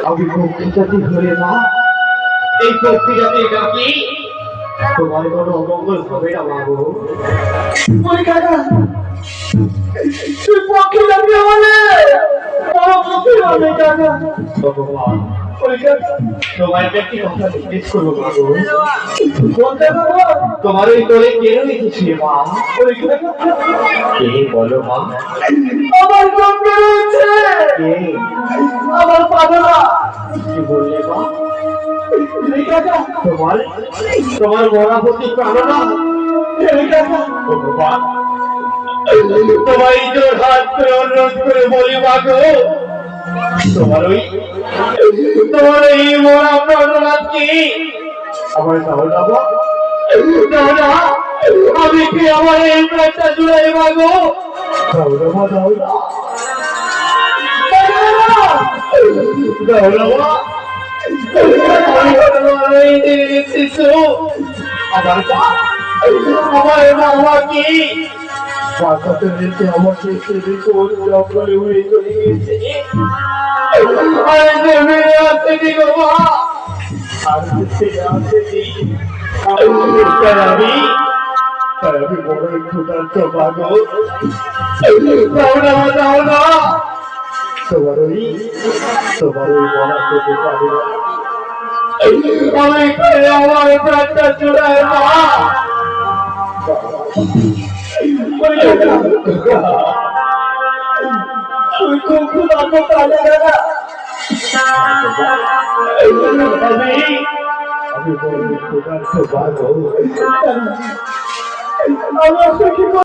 আমি প্রকৃতি ধরে না এই প্রক্রিয়াতে ডাকি তোমার কোনো অমঙ্গল হবে না বাবু। তুই পক্ষে যাবি ভগবান তোমার একটি কথা জিজ্ঞেস করবো বাবু। তোমার ওই তোরে কেন লিখেছি মা? কে বলো মা? আমার গঙ্গা রয়েছে, আমার পাগলা। কি বললে মা? তোমার মরাপতি প্রাণনা ভগবান তোমার জোর হাত করে অনুরোধ করে বলি মাগো, তোমার এই মরা প্রাণনা কি আমার দাও না, আমি কি আমার এই প্রাণটা জুড়াই মাগো? আমি বড় ক্ষুধার্ত পাগল, তোমার ওই বলা করতে পারি না। আমার প্রাণটা চূড়ায় মা, তুই খুব ক্ষুধার্ত আমি বড় ক্ষুধার্ত পাগল।